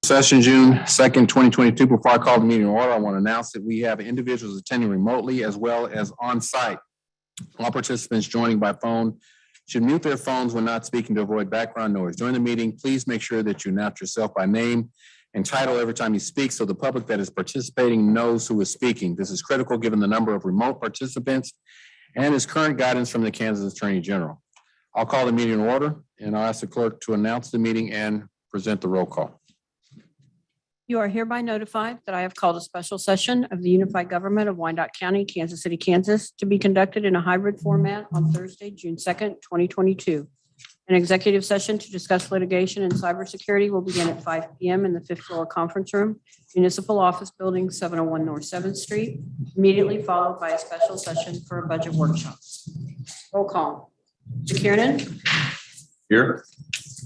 Session June 2nd, 2022. Before I call the meeting to order, I want to announce that we have individuals attending remotely as well as on site. All participants joining by phone should mute their phones when not speaking to avoid background noise. During the meeting, please make sure that you announce yourself by name and title every time you speak so the public that is participating knows who is speaking. This is critical given the number of remote participants and is current guidance from the Kansas Attorney General. I'll call the meeting in order and I'll ask the clerk to announce the meeting and present the roll call. You are hereby notified that I have called a special session of the Unified Government of Wyandotte County, Kansas City, Kansas, to be conducted in a hybrid format on Thursday, June 2nd, 2022. An executive session to discuss litigation and cybersecurity will begin at 5 p.m. in the fifth floor conference room, Municipal Office Building, 701 North 7th Street, immediately followed by a special session for a budget workshop. Roll call. McKiernan. Here.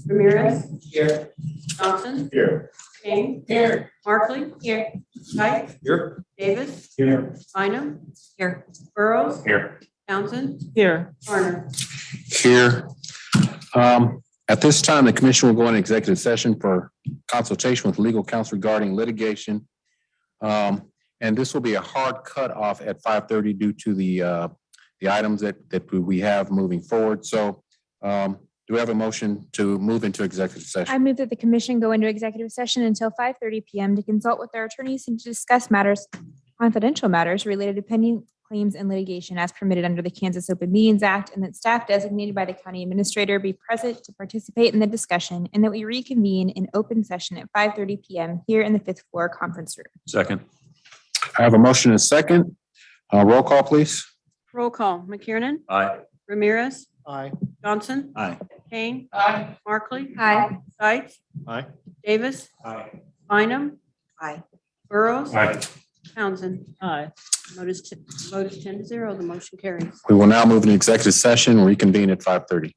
Ramirez. Here. Johnson. Here. King. Here. Markley. Here. Kite. Here. Davis. Here. Bynum. Here. Burrows. Here. Townsend. Here. Turner. Here. At this time, the commission will go into executive session for consultation with legal counsel regarding litigation. And this will be a hard cutoff at 5:30 due to the items that we have moving forward. So do we have a motion to move into executive session? I move that the commission go into executive session until 5:30 p.m. to consult with their attorneys and to discuss confidential matters related to pending claims and litigation as permitted under the Kansas Open Meetings Act, and that staff designated by the county administrator be present to participate in the discussion, and that we reconvene in open session at 5:30 p.m. here in the fifth floor conference room. Second. I have a motion and a second. Roll call, please. Roll call. McKiernan. Aye. Ramirez. Aye. Johnson. Aye. Kane. Aye. Markley. Aye. Kite. Aye. Davis. Aye. Bynum. Aye. Burrows. Aye. Townsend. Aye. Vote is 10-0. The motion carries. We will now move into executive session, reconvene at 5:30.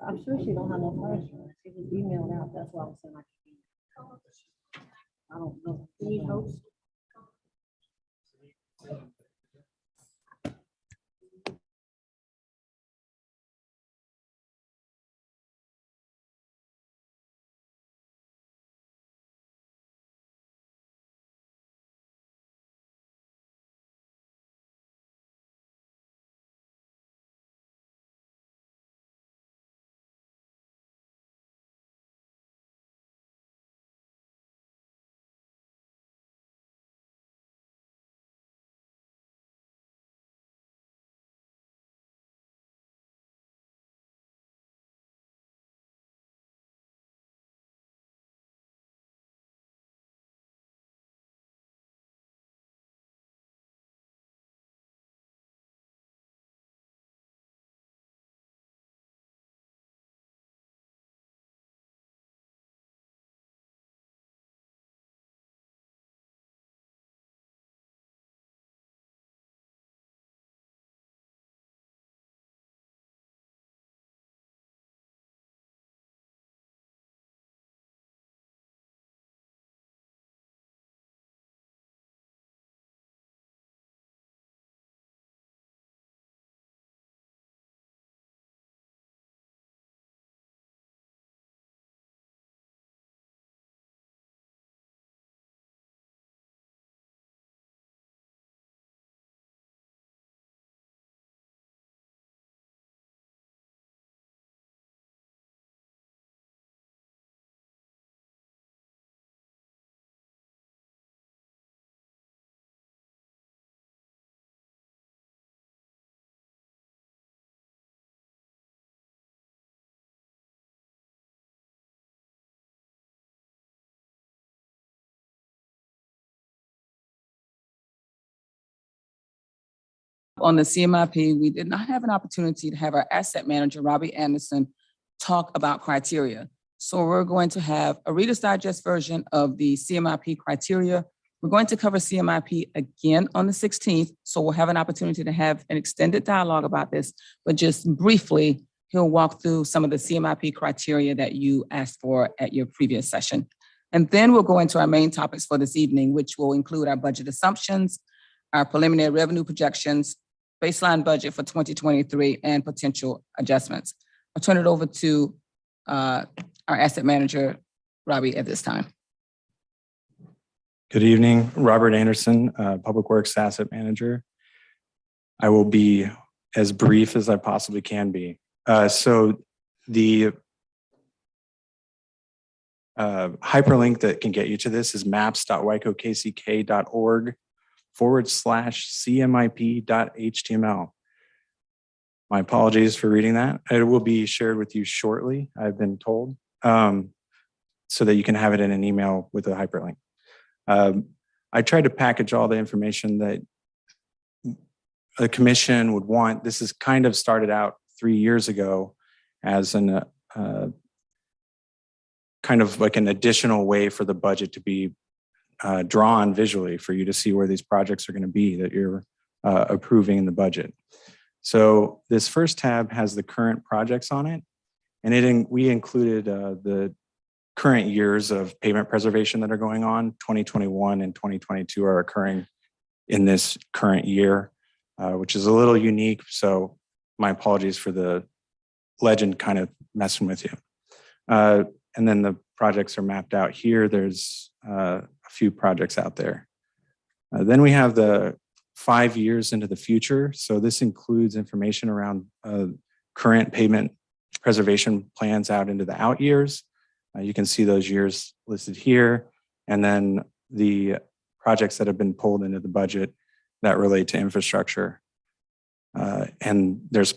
I'm sure she don't have no flash. She was emailed out. That's why I'm saying I don't know. You need host? On the CMIP, we did not have an opportunity to have our asset manager, Robbie Anderson, talk about criteria. So we're going to have a Reader's Digest version of the CMIP criteria. We're going to cover CMIP again on the 16th, so we'll have an opportunity to have an extended dialogue about this, but just briefly, he'll walk through some of the CMIP criteria that you asked for at your previous session. And then we'll go into our main topics for this evening, which will include our budget assumptions, our preliminary revenue projections, baseline budget for 2023, and potential adjustments. I'll turn it over to our asset manager, Robbie, at this time. Good evening, Robert Anderson, Public Works Asset Manager. I will be as brief as I possibly can be. So the hyperlink that can get you to this is maps.wycokck.org/cmip.html. My apologies for reading that. It will be shared with you shortly, I've been told, so that you can have it in an email with a hyperlink. I tried to package all the information that the commission would want. This is kind of started out 3 years ago as an kind of like an additional way for the budget to be drawn visually for you to see where these projects are going to be that you're approving in the budget. So this first tab has the current projects on it, and we included the current years of pavement preservation that are going on. 2021 and 2022 are occurring in this current year, which is a little unique. So my apologies for the legend kind of messing with you. And then the projects are mapped out here. There's a few projects out there. Then we have the 5 years into the future. So this includes information around current pavement preservation plans out into the out years. You can see those years listed here, and then the projects that have been pulled into the budget that relate to infrastructure. And there's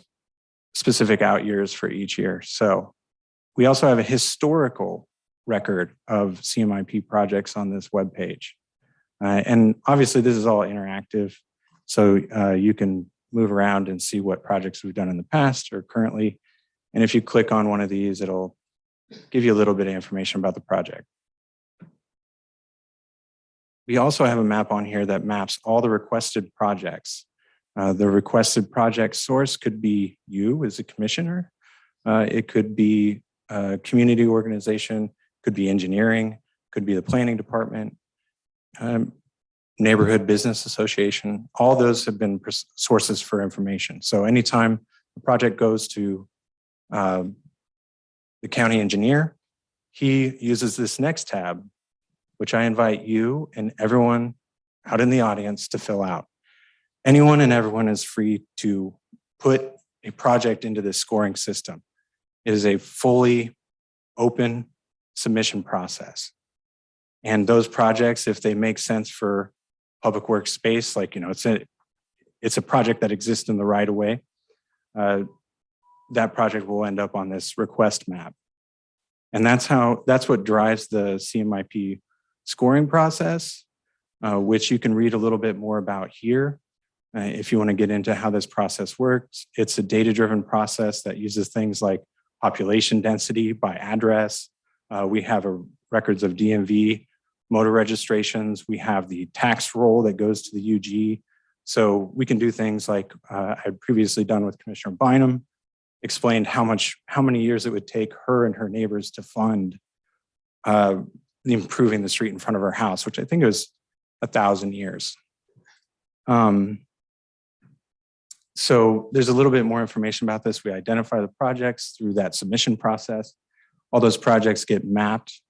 specific out years for each year. So we also have a historical record of CMIP projects on this webpage. And obviously this is all interactive. So you can move around and see what projects we've done in the past or currently. And if you click on one of these, it'll give you a little bit of information about the project. We also have a map on here that maps all the requested projects. The requested project source could be you as a commissioner. It could be a community organization, could be engineering, could be the planning department, neighborhood business association. All those have been sources for information. So anytime a project goes to the county engineer, he uses this next tab, which I invite you and everyone out in the audience to fill out. Anyone and everyone is free to put a project into this scoring system. It is a fully open submission process. And those projects, if they make sense for public works space, like, it's a project that exists in the right of way, that project will end up on this request map. And that's what drives the CMIP scoring process, which you can read a little bit more about here. If you want to get into how this process works, it's a data-driven process that uses things like population density by address. We have records of DMV, motor registrations. We have the tax roll that goes to the UG. So we can do things like I'd previously done with Commissioner Bynum, explained how many years it would take her and her neighbors to fund improving the street in front of her house, which I think was 1,000 years. So there's a little bit more information about this. We identify the projects through that submission process. All those projects get mapped,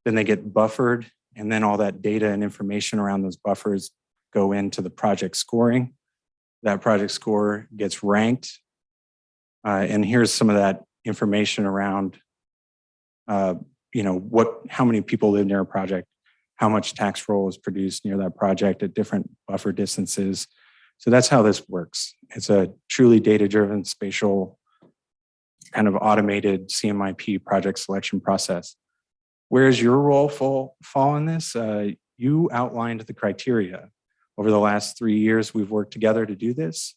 then they get buffered, and then all that data and information around those buffers go into the project scoring. That project score gets ranked. And here's some of that information around, how many people live near a project, how much tax roll is produced near that project at different buffer distances. So that's how this works. It's a truly data-driven, spatial, kind of automated CMIP project selection process. Where does your role fall in this? You outlined the criteria. Over the last 3 years, we've worked together to do this.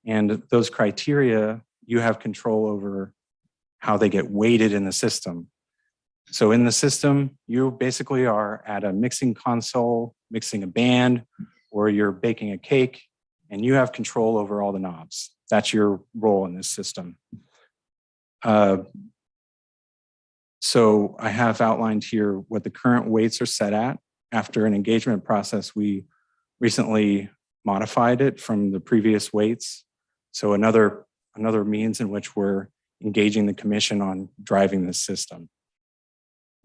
And those criteria, you have control over how they get weighted in the system. So in the system, you basically are at a mixing console, mixing a band, or you're baking a cake, and you have control over all the knobs. That's your role in this system. So I have outlined here what the current weights are set at. After an engagement process, we recently modified it from the previous weights. So another means in which we're engaging the commission on driving this system.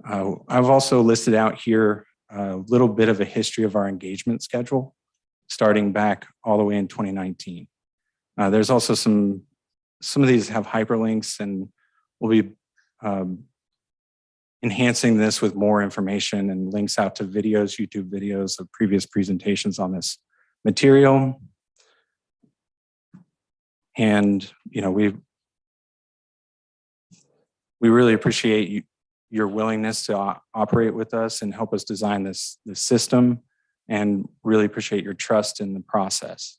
I've also listed out here a little bit of a history of our engagement schedule, starting back all the way in 2019. There's also some of these have hyperlinks, and we'll be enhancing this with more information and links out to videos, YouTube videos of previous presentations on this material. And we really appreciate your willingness to operate with us and help us design this system, and really appreciate your trust in the process.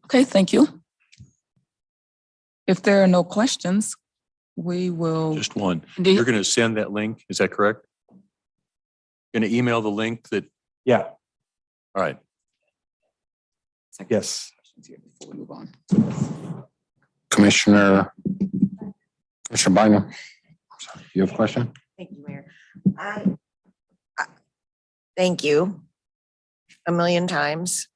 Okay, thank you. If there are no questions, we will. Just one. Do you- You're going to send that link, is that correct? Going to email the link that, Yeah, all right. yes. Before we move on. Commissioner Bynum, you have a question? Thank you, Mayor. Thank you a million times.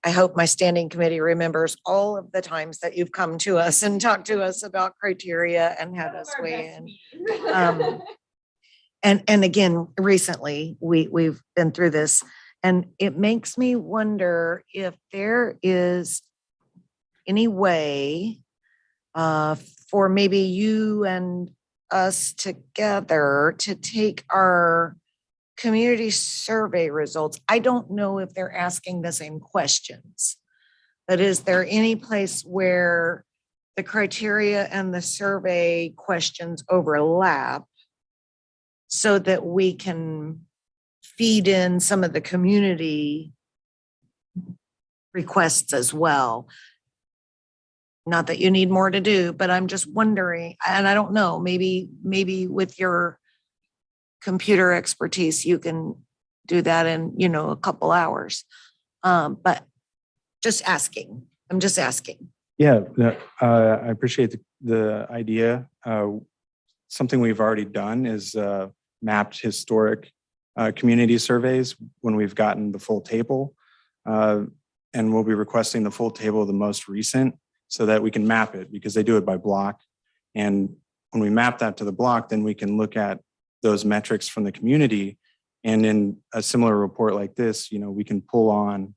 I hope my standing committee remembers all of the times that you've come to us and talked to us about criteria and had us weigh in. And again, recently, we've been through this, and it makes me wonder if there is any way for maybe you and us together to take our community survey results. I don't know if they're asking the same questions, but is there any place where the criteria and the survey questions overlap so that we can feed in some of the community requests as well? Not that you need more to do, but I'm just wondering, and I don't know, maybe with your computer expertise, you can do that in, a couple hours. But just asking, I'm just asking. Yeah, I appreciate the idea. Something we've already done is mapped historic community surveys when we've gotten the full table. And we'll be requesting the full table of the most recent so that we can map it, because they do it by block. And when we map that to the block, then we can look at those metrics from the community. And in a similar report like this, we can pull on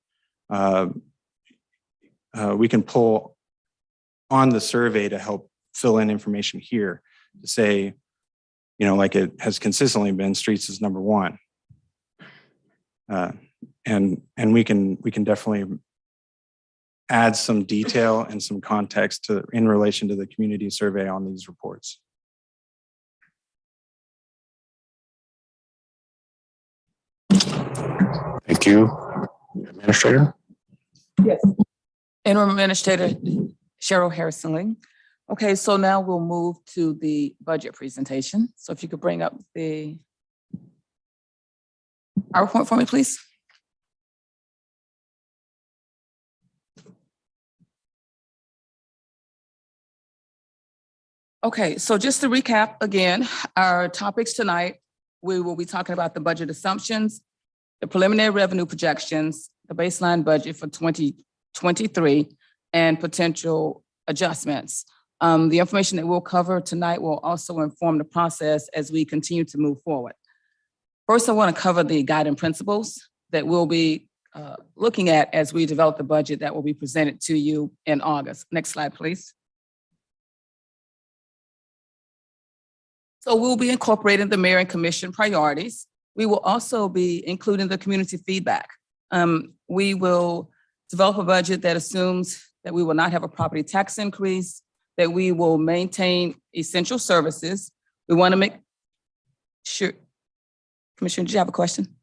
the survey to help fill in information here to say, like it has consistently been, streets is number one. And we can definitely add some detail and some context in relation to the community survey on these reports. Thank you. Administrator? Yes. Interim Administrator Cheryl Harrison-Ling. Okay, so now we'll move to the budget presentation. So if you could bring up the PowerPoint for me, please. Okay, so just to recap again, our topics tonight, we will be talking about the budget assumptions, the preliminary revenue projections, the baseline budget for 2023, and potential adjustments. The information that we'll cover tonight will also inform the process as we continue to move forward. First, I want to cover the guiding principles that we'll be looking at as we develop the budget that will be presented to you in August. Next slide, please. So we'll be incorporating the mayor and commission priorities. We will also be including the community feedback. We will develop a budget that assumes that we will not have a property tax increase, that we will maintain essential services. We want to make sure, Commissioner, did you have a question?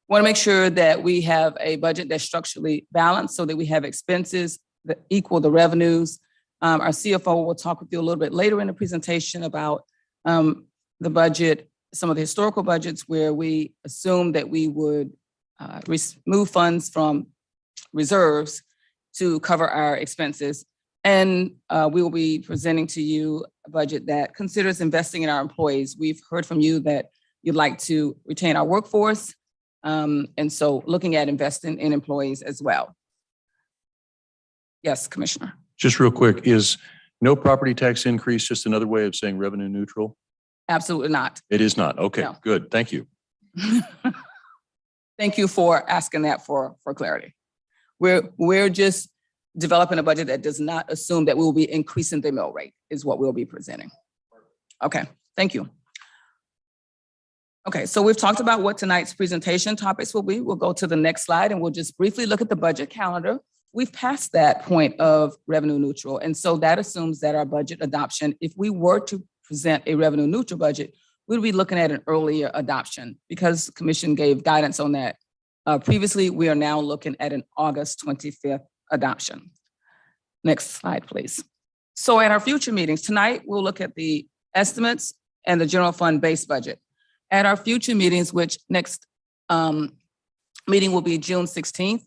Want to make sure that we have a budget that's structurally balanced so that we have expenses that equal the revenues, Our CFO will talk with you a little bit later in the presentation about the budget, some of the historical budgets where we assume that we would move funds from reserves to cover our expenses. And we will be presenting to you a budget that considers investing in our employees. We've heard from you that you'd like to retain our workforce. And so looking at investing in employees as well. Yes, Commissioner. Just real quick, is no property tax increase just another way of saying revenue neutral? Absolutely not. It is not. Okay, No. good. Thank you. Thank you for asking that for clarity. We're just developing a budget that does not assume that we will be increasing the mill rate is what we'll be presenting. Okay, thank you. Okay, so we've talked about what tonight's presentation topics will be. We'll go to the next slide and we'll just briefly look at the budget calendar. We've passed that point of revenue neutral. And so that assumes that our budget adoption, if we were to present a revenue neutral budget, we'd be looking at an earlier adoption because the commission gave guidance on that. Previously, we are now looking at an August 25th adoption. Next slide, please. So at our future meetings tonight, we'll look at the estimates and the general fund base budget. At our future meetings, which next meeting will be June 16th,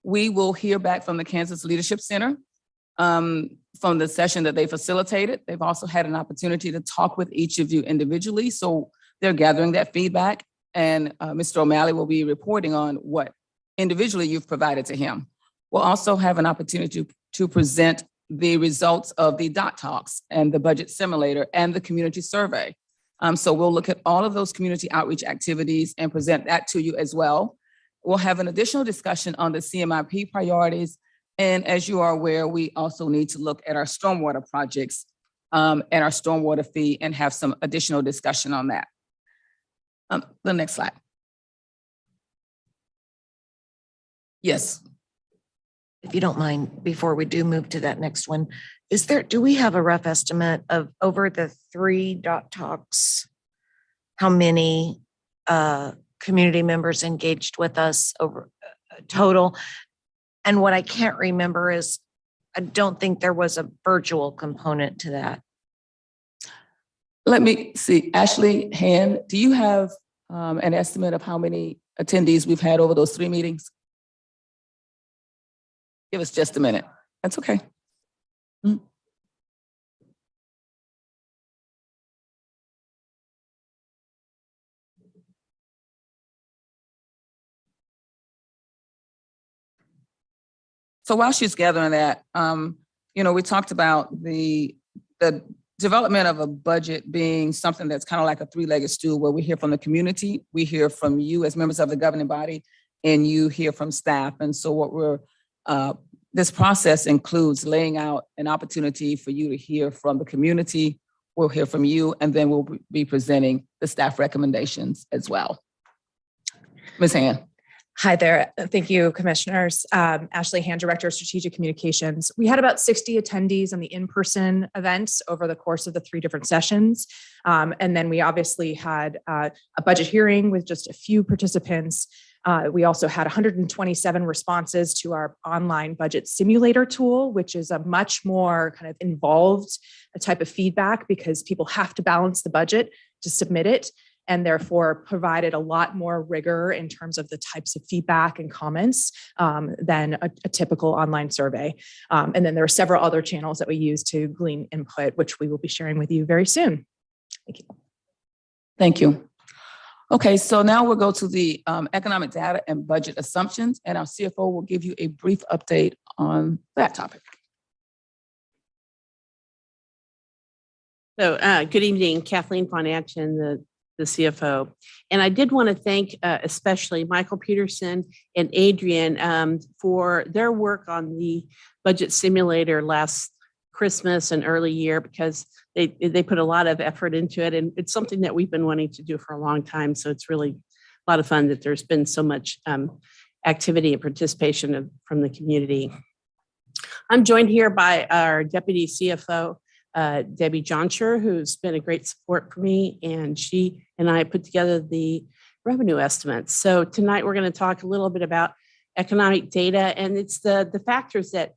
we will hear back from the Kansas Leadership Center from the session that they facilitated. They've also had an opportunity to talk with each of you individually. So they're gathering that feedback and Mr. O'Malley will be reporting on what individually you've provided to him. We'll also have an opportunity to present the results of the dot talks and the budget simulator and the community survey. So we'll look at all of those community outreach activities and present that to you as well. We'll have an additional discussion on the CMIP priorities. And as you are aware, we also need to look at our stormwater projects and our stormwater fee and have some additional discussion on that. The next slide. Yes. If you don't mind, before we do move to that next one, do we have a rough estimate of over the 3 dot talks, how many community members engaged with us over total? And what I can't remember is, I don't think there was a virtual component to that. Let me see, Ashley Hand, do you have an estimate of how many attendees we've had over those 3 meetings? Give us just a minute. That's okay. So while she's gathering that, we talked about the development of a budget being something that's kind of like a 3-legged stool where we hear from the community, we hear from you as members of the governing body, and you hear from staff. And so this process includes laying out an opportunity for you to hear from the community. We'll hear from you, and then we'll be presenting the staff recommendations as well. Ms. Hand. Hi there. Thank you, commissioners. Ashley Hand, Director of Strategic Communications. We had about 60 attendees on the in-person events over the course of the 3 different sessions. And then we obviously had a budget hearing with just a few participants. We also had 127 responses to our online budget simulator tool, which is a much more kind of involved type of feedback because people have to balance the budget to submit it, and therefore provided a lot more rigor in terms of the types of feedback and comments than a typical online survey. And then there are several other channels that we use to glean input, which we will be sharing with you very soon. Thank you. Thank you. Okay, so now we'll go to the economic data and budget assumptions, and our CFO will give you a brief update on that topic. So good evening, Kathleen Financian, the CFO. And I did want to thank especially Michael Peterson and Adrian for their work on the budget simulator last Christmas and early year, because they put a lot of effort into it. And it's something that we've been wanting to do for a long time. So it's really a lot of fun that there's been so much activity and participation from the community. I'm joined here by our Deputy CFO, Debbie Johnsher, who's been a great support for me, and she and I put together the revenue estimates. So tonight we're going to talk a little bit about economic data, and it's the factors that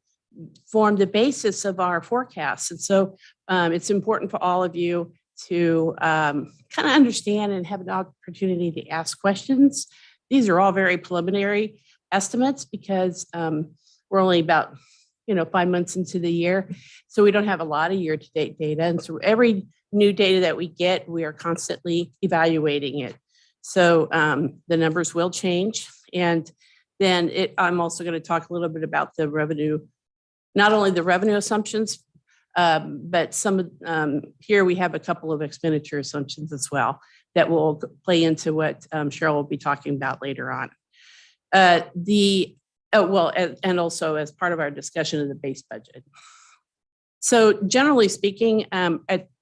form the basis of our forecasts. And so it's important for all of you to kind of understand and have an opportunity to ask questions. These are all very preliminary estimates because we're only about 5 months into the year. So we don't have a lot of year-to-date data. And so every new data that we get, we are constantly evaluating it. So the numbers will change. And then I'm also going to talk a little bit about the revenue, not only the revenue assumptions, but here we have a couple of expenditure assumptions as well that will play into what Cheryl will be talking about later on. And also as part of our discussion of the base budget. So generally speaking,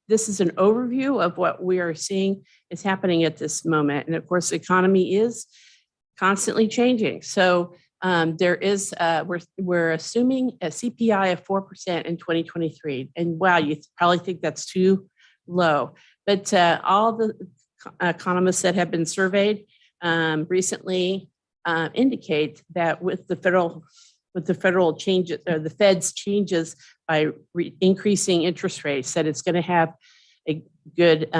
this is an overview of what we are seeing is happening at this moment. And of course, the economy is constantly changing. So we're assuming a CPI of 4% in 2023. And wow, you probably think that's too low. But all the economists that have been surveyed recently indicate that with the federal changes or the Fed's changes by increasing interest rates, that it's going to have a good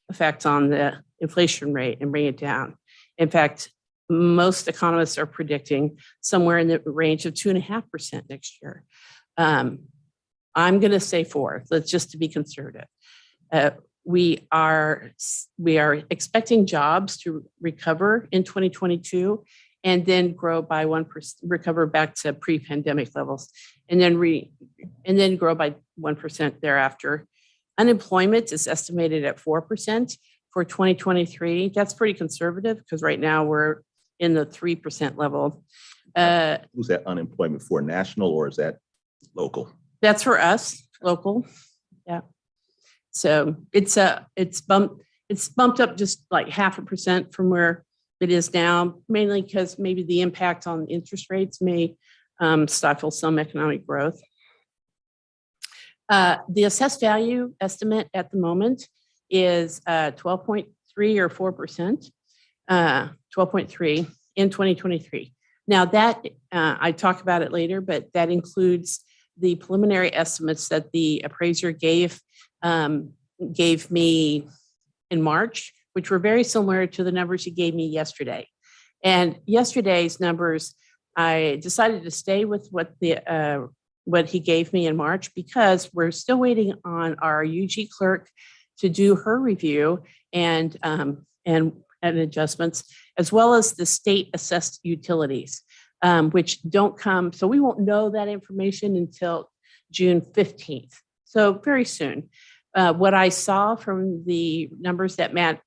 effect on the inflation rate and bring it down. In fact, most economists are predicting somewhere in the range of 2.5% next year. I'm going to say 4. Let's just to be conservative. We are expecting jobs to recover in 2022 and then grow by 1%, recover back to pre-pandemic levels, and then grow by 1% thereafter. Unemployment is estimated at 4% for 2023. That's pretty conservative because right now we're in the 3% level. Who's that unemployment for, national or is that local? That's for us, local. Yeah. So it's bumped up just like 0.5% from where it is now, mainly because maybe the impact on interest rates may stifle some economic growth. The assessed value estimate at the moment is 12.3 or 4%, 12.3 in 2023. Now that I talk about it later, but that includes the preliminary estimates that the appraiser gave me in March, which were very similar to the numbers he gave me yesterday. And yesterday's numbers, I decided to stay with what he gave me in March because we're still waiting on our UG clerk to do her review and adjustments, as well as the state assessed utilities, which don't come. So we won't know that information until June 15th. So very soon. What I saw from the numbers that Matt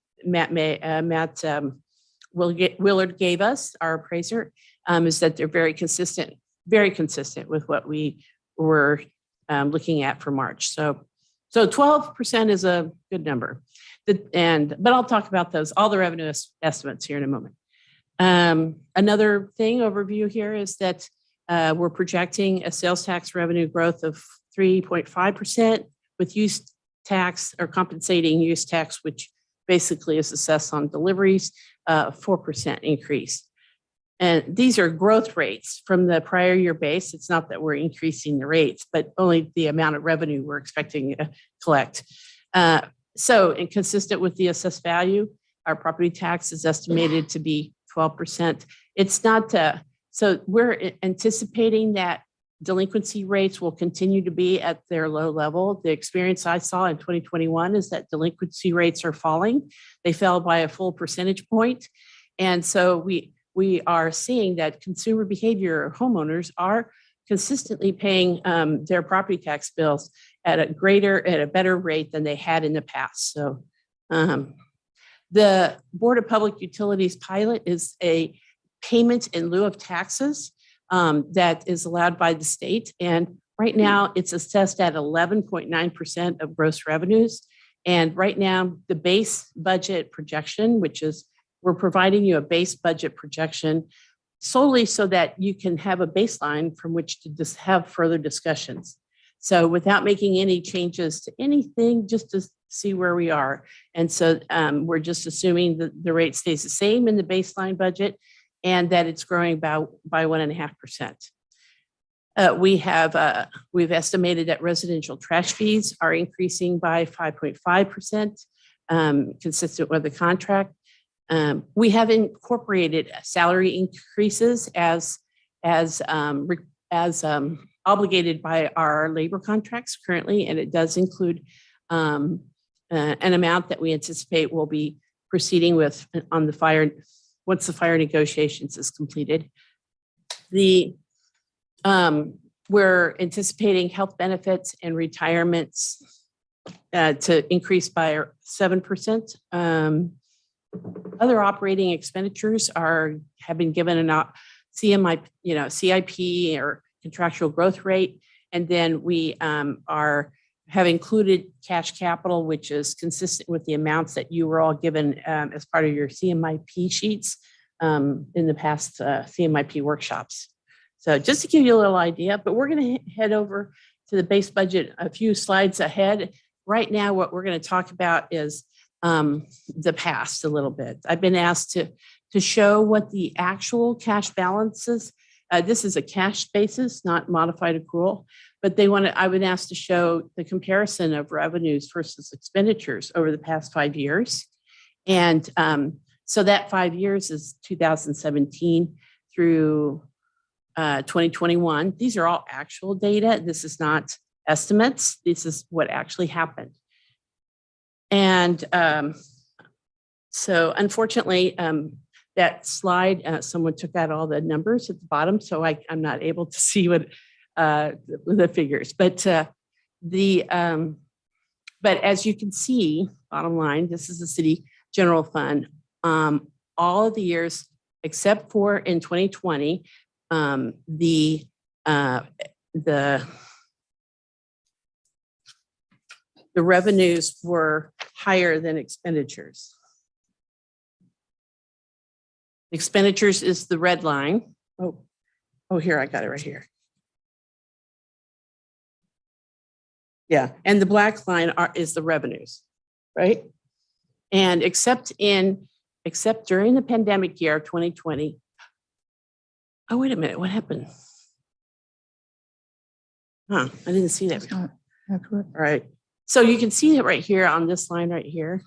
Willard gave us, our appraiser, is that they're very consistent with what we were looking at for March. So 12% is a good number. But I'll talk about all the revenue estimates here in a moment. Another overview here is that we're projecting a sales tax revenue growth of 3.5% with use tax or compensating use tax, which basically is assessed on deliveries, 4% increase. And these are growth rates from the prior year base. It's not that we're increasing the rates, but only the amount of revenue we're expecting to collect. So consistent with the assessed value, our property tax is estimated to be 12%. It's not, so we're anticipating that delinquency rates will continue to be at their low level. The experience I saw in 2021 is that delinquency rates are falling. They fell by a full percentage point. And so we are seeing that consumer behavior, homeowners are consistently paying their property tax bills at a better rate than they had in the past. So the Board of Public Utilities pilot is a payment in lieu of taxes that is allowed by the state. And right now it's assessed at 11.9% of gross revenues. And right now the base budget projection, which is we're providing you a base budget projection solely so that you can have a baseline from which to just have further discussions. So without making any changes to anything, just to see where we are. And so we're just assuming that the rate stays the same in the baseline budget and that it's growing by 1.5%. We've estimated that residential trash fees are increasing by 5.5%, consistent with the contract. We have incorporated salary increases as obligated by our labor contracts currently, and it does include an amount that we anticipate will be proceeding with on the fire once the fire negotiations is completed. We're anticipating health benefits and retirements to increase by 7%. Other operating expenditures have been given an CMI, CIP or contractual growth rate. And then we have included cash capital, which is consistent with the amounts that you were all given as part of your CMIP sheets in the past CMIP workshops. So just to give you a little idea, but we're going to head over to the base budget a few slides ahead. Right now, what we're going to talk about is the past a little bit. I've been asked to show what the actual cash balances. This is a cash basis, not modified accrual, but I've been asked to show the comparison of revenues versus expenditures over the past 5 years. And so that 5 years is 2017 through 2021. These are all actual data. This is not estimates. This is what actually happened. And so unfortunately, that slide, someone took out all the numbers at the bottom, so I'm not able to see what the figures. But but as you can see, bottom line, this is the city general fund. All of the years except for in 2020, the revenues were higher than expenditures. Expenditures is the red line. Oh, here, I got it right here. Yeah, and the black line is the revenues, right? And except during the pandemic year of 2020. Oh, wait a minute, what happened? Huh, I didn't see that before. All right, so you can see it right here on this line right here,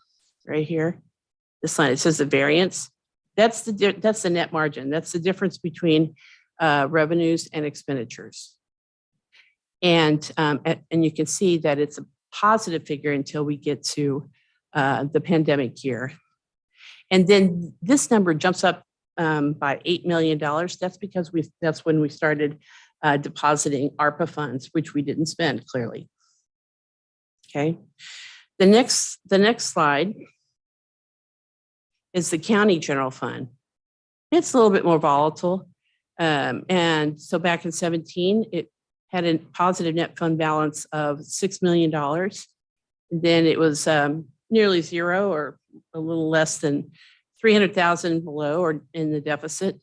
this line, it says the variance. That's the net margin. That's the difference between revenues and expenditures. And you can see that it's a positive figure until we get to the pandemic year. And then this number jumps up by $8 million. That's because that's when we started depositing ARPA funds, which we didn't spend clearly. Okay. The next slide is the county general fund. It's a little bit more volatile. And so back in 17, it had a positive net fund balance of $6 million. And then it was nearly zero or a little less than 300,000 below or in the deficit.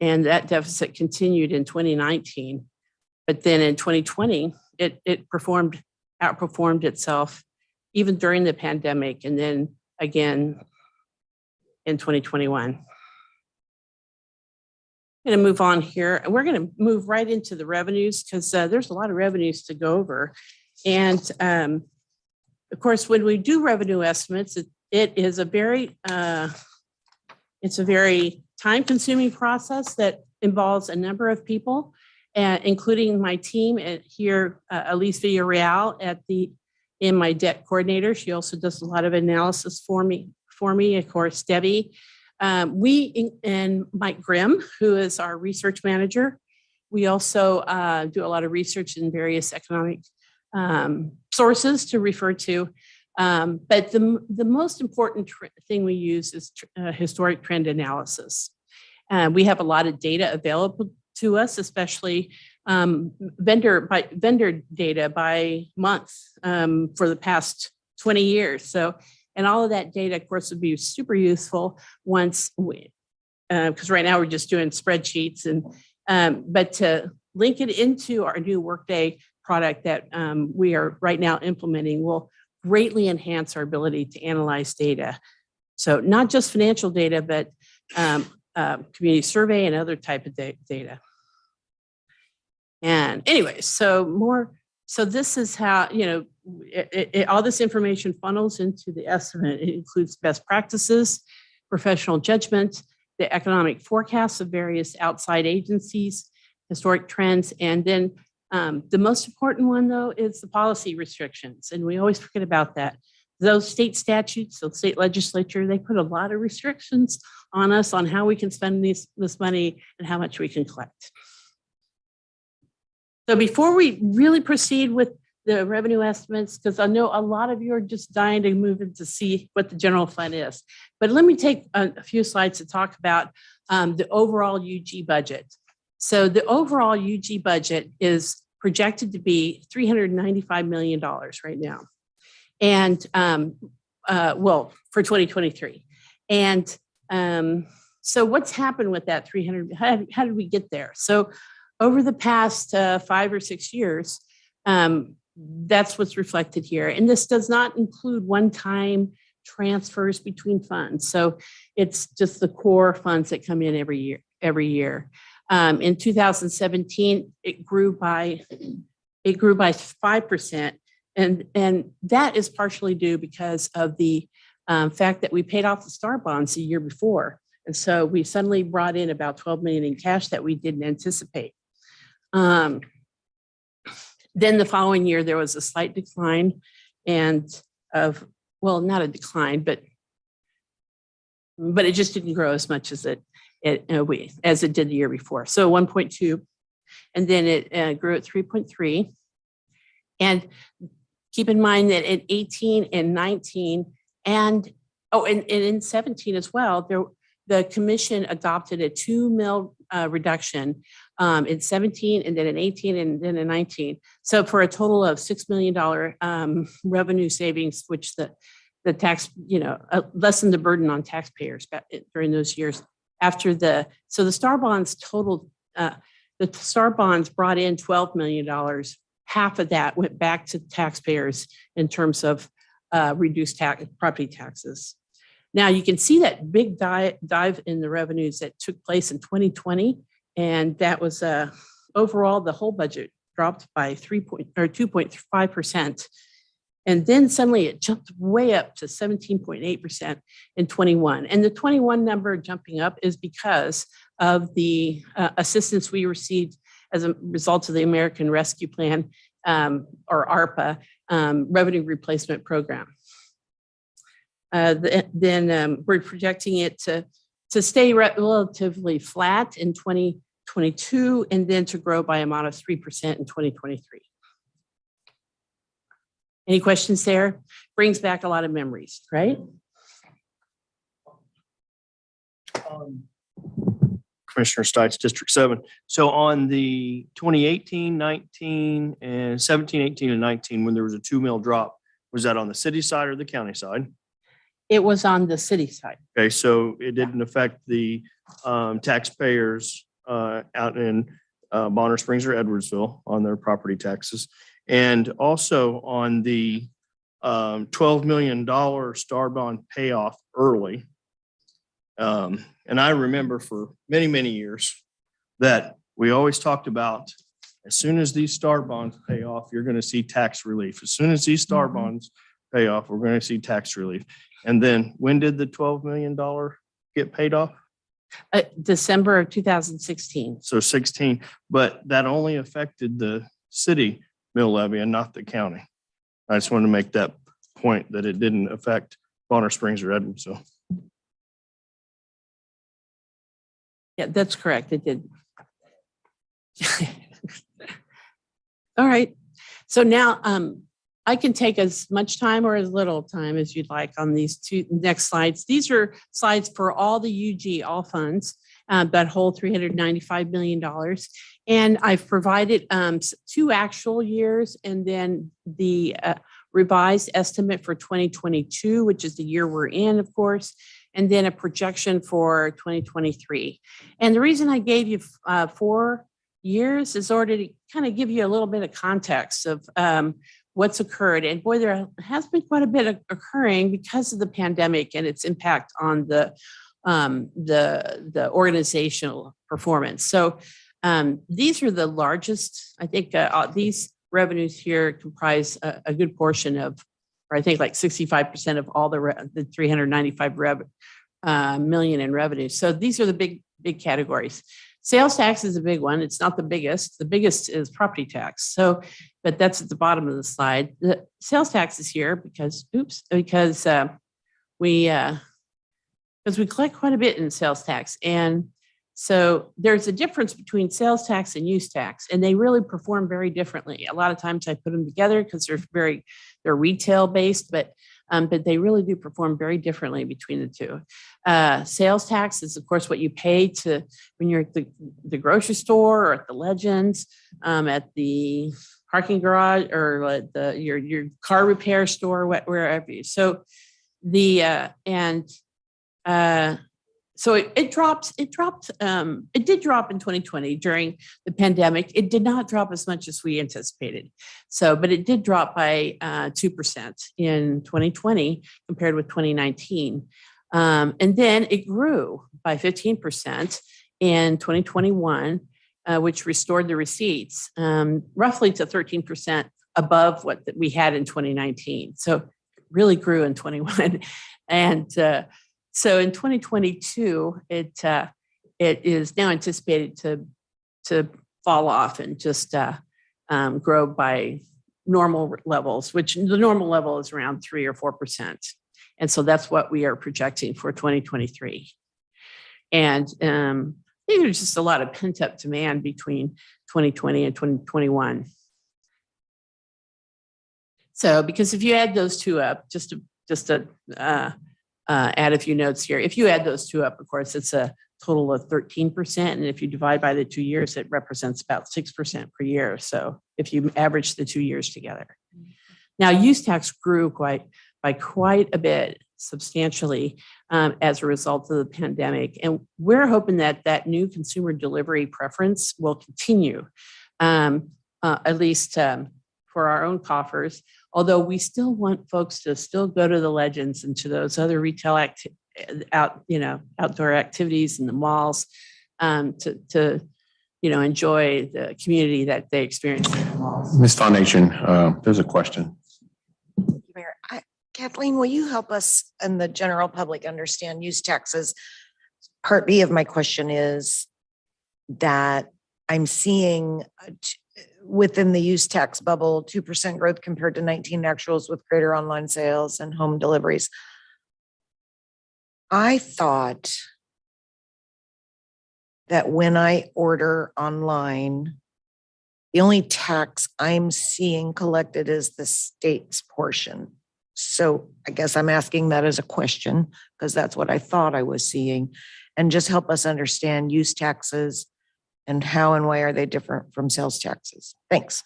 And that deficit continued in 2019. But then in 2020, it outperformed itself even during the pandemic. And then again, in 2021. I'm going to move on here, and we're going to move right into the revenues because there's a lot of revenues to go over. And of course, when we do revenue estimates, it is a very time-consuming process that involves a number of people, including my team here, Elise Villarreal in my debt coordinator. She also does a lot of analysis for me, of course, Debbie. And Mike Grimm, who is our research manager. We also do a lot of research in various economic sources to refer to. But the most important thing we use is historic trend analysis. We have a lot of data available to us, especially vendor data by month for the past 20 years. And all of that data, of course, would be super useful once because right now we're just doing spreadsheets, but to link it into our new Workday product that we are right now implementing will greatly enhance our ability to analyze data. So not just financial data, but community survey and other type of data. And anyway, so this is how, all this information funnels into the estimate. It includes best practices, professional judgment, the economic forecasts of various outside agencies, historic trends, and then the most important one, though, is the policy restrictions. And we always forget about that. Those state statutes, the state legislature, they put a lot of restrictions on us on how we can spend this money and how much we can collect. So before we really proceed with the revenue estimates, because I know a lot of you are just dying to move in to see what the general fund is. But let me take a few slides to talk about the overall UG budget. So the overall UG budget is projected to be $395 million right now. And for 2023. And so what's happened with that 300? How did we get there? So over the past 5 or 6 years, that's what's reflected here. And this does not include one-time transfers between funds. So it's just the core funds that come in every year. In 2017, it grew by 5%. And that is partially due because of the fact that we paid off the STAR bonds the year before. And so we suddenly brought in about 12 million in cash that we didn't anticipate. Then the following year, there was a slight decline not a decline, but it just didn't grow as much as it did the year before. So 1.2, and then it grew at 3.3. And keep in mind that in 18 and 19 and in 17 as well, the commission adopted a 2 mil reduction in 17 and then in 18 and then in 19. So for a total of $6 million revenue savings, which the tax, lessened the burden on taxpayers during those years. So the STAR bonds totaled, the STAR bonds brought in $12 million. Half of that went back to taxpayers in terms of reduced property taxes. Now you can see that big dive in the revenues that took place in 2020, and that was overall the whole budget dropped by 2.5%, and then suddenly it jumped way up to 17.8% in 21. And the 21 number jumping up is because of the assistance we received as a result of the American Rescue Plan, or ARPA, Revenue Replacement Program. Then we're projecting it to stay relatively flat in 2022 and then to grow by a modest 3% in 2023. Any questions there? Brings back a lot of memories, right? Commissioner Stites, District 7. So on the 2018, 19, and 17, 18, and 19, when there was a 2 mil drop, was that on the city side or the county side? It was on the city side. Okay, so it didn't affect the taxpayers out in Bonner Springs or Edwardsville on their property taxes. And also on the $12 million STAR bond payoff early. And I remember for many, many years that we always talked about, as soon as these STAR bonds pay off, you're going to see tax relief. As soon as these STAR bonds pay off, we're going to see tax relief. And then when did the $12 million get paid off? December of 2016. So 16, but that only affected the city mill levy and not the county. I just wanted to make that point that it didn't affect Bonner Springs or Edwardsville. Yeah, that's correct. It did. All right. So now I can take as much time or as little time as you'd like on these two next slides. These are slides for all the UG, all funds, that whole $395 million. And I've provided 2 actual years and then the revised estimate for 2022, which is the year we're in, of course, and then a projection for 2023. And the reason I gave you 4 years is order to kind of give you a little bit of context of what's occurred. And boy, there has been quite a bit occurring because of the pandemic and its impact on the organizational performance. So These are the largest, I think, these revenues here comprise a good portion of, or I think like 65% of all the 395 million in revenue. So these are the big categories. Sales tax is a big one. It's not the biggest. The biggest is property tax. So, but that's at the bottom of the slide. The sales tax is here because we collect quite a bit in sales tax. And so there's a difference between sales tax and use tax, and they really perform very differently. A lot of times I put them together because they're retail based, but they really do perform very differently between the two. Sales tax is, of course, what you pay when you're at the grocery store or at the Legends, at the parking garage, or at your car repair store, wherever you. So so it did drop in 2020 during the pandemic. It did not drop as much as we anticipated. So, but it did drop by 2% in 2020 compared with 2019. And then it grew by 15% in 2021, which restored the receipts roughly to 13% above what we had in 2019. So it really grew in 21. And so in 2022, it is now anticipated to fall off and just grow by normal levels, which the normal level is around 3 or 4%. And so that's what we are projecting for 2023. And I think there's just a lot of pent up demand between 2020 and 2021. So because if you add those two up, just to add a few notes here. If you add those two up, of course, it's a total of 13%. And if you divide by the 2 years, it represents about 6% per year. So if you average the 2 years together. Now, use tax grew by quite a bit, substantially, as a result of the pandemic. And we're hoping that new consumer delivery preference will continue, at least for our own coffers. Although we still want folks to still go to the Legends and to those other retail outdoor activities in the malls, to enjoy the community that they experience in the malls. Ms. Foundation, there's a question. Mayor, Kathleen, will you help us and the general public understand use taxes? Part B of my question is that I'm seeing within the use tax bubble, 2% growth compared to 19 actuals with greater online sales and home deliveries. I thought that when I order online, the only tax I'm seeing collected is the state's portion. So I guess I'm asking that as a question because that's what I thought I was seeing. And just help us understand use taxes and how and why are they different from sales taxes? Thanks.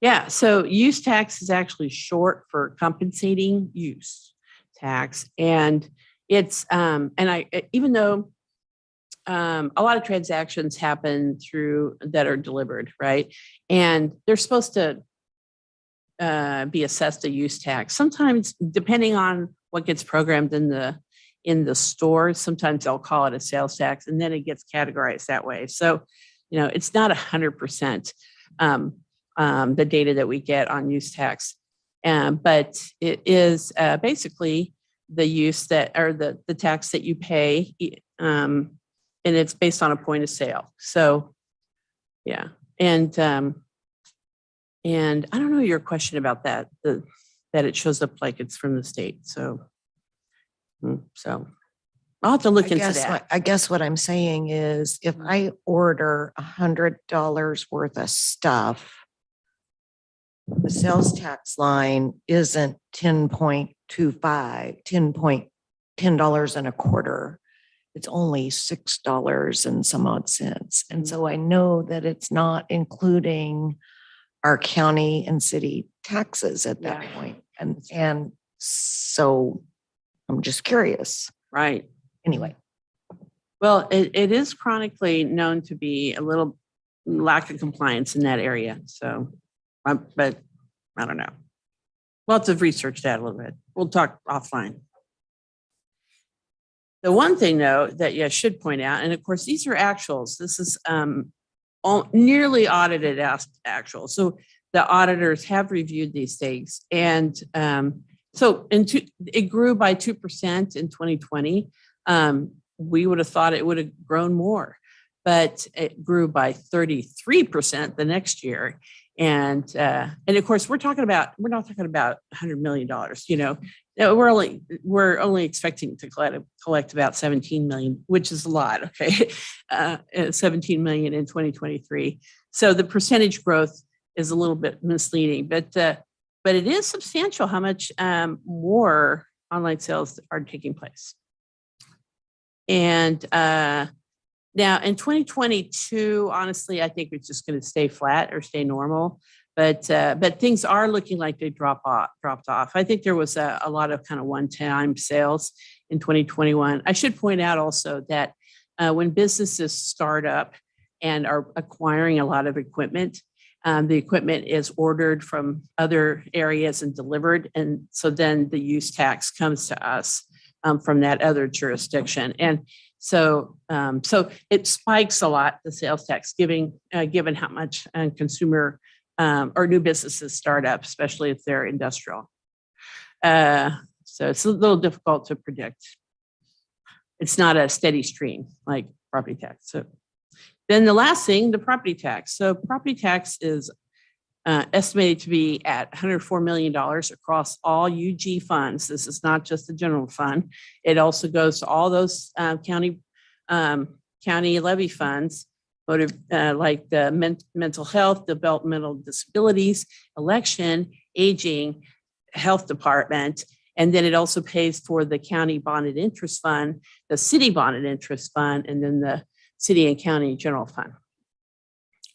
Yeah, so use tax is actually short for compensating use tax. And it's, even though a lot of transactions happen that are delivered, right? And they're supposed to be assessed a use tax. Sometimes, depending on what gets programmed in the stores, sometimes they'll call it a sales tax, and then it gets categorized that way. So, it's not 100% the data that we get on use tax, but it is basically the use the tax that you pay, and it's based on a point of sale. So, yeah, and I don't know your question about that it shows up like it's from the state. So I'll have to look into that. I guess what I'm saying is if I order $100 worth of stuff, the sales tax line isn't 10.25, $10 and a quarter. It's only $6 and some odd cents. And so I know that it's not including our county and city taxes at that point. And so I'm just curious. Right. Anyway. Well, it is chronically known to be a little lack of compliance in that area. So, but I don't know. We'll have to research that a little bit. We'll talk offline. The one thing though, that you should point out, and of course, these are actuals. This is nearly audited actual. So the auditors have reviewed these things. And it grew by 2% in 2020. We would have thought it would have grown more, but it grew by 33% the next year. And of course, we're not talking about $100 million, you know. We're only expecting to collect about 17 million, which is a lot. Okay. 17 million in 2023. So the percentage growth is a little bit misleading, but it is substantial how much more online sales are taking place. And now in 2022, honestly, I think it's just going to stay flat or stay normal. But things are looking like they dropped off. I think there was a lot of kind of one-time sales in 2021. I should point out also that when businesses start up and are acquiring a lot of equipment, the equipment is ordered from other areas and delivered. And so then the use tax comes to us from that other jurisdiction. And so it spikes a lot, the sales tax, given how much consumer or new businesses start up, especially if they're industrial. So it's a little difficult to predict. It's not a steady stream like property tax. So then the last thing, the property tax. So property tax is estimated to be at $104 million across all UG funds. This is not just the general fund. It also goes to all those county levy funds, like the mental health, developmental disabilities, election, aging, health department. And then it also pays for the county bonded interest fund, the city bonded interest fund, and then the city and county general fund.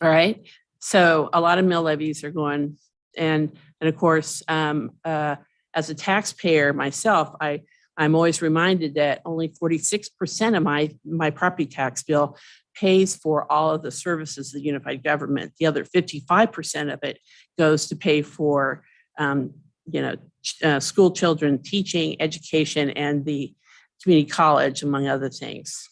All right. So a lot of mill levies are going, and of course, as a taxpayer myself, I'm always reminded that only 46% of my property tax bill pays for all of the services of the unified government. The other 55% of it goes to pay for, school children, teaching, education, and the community college, among other things.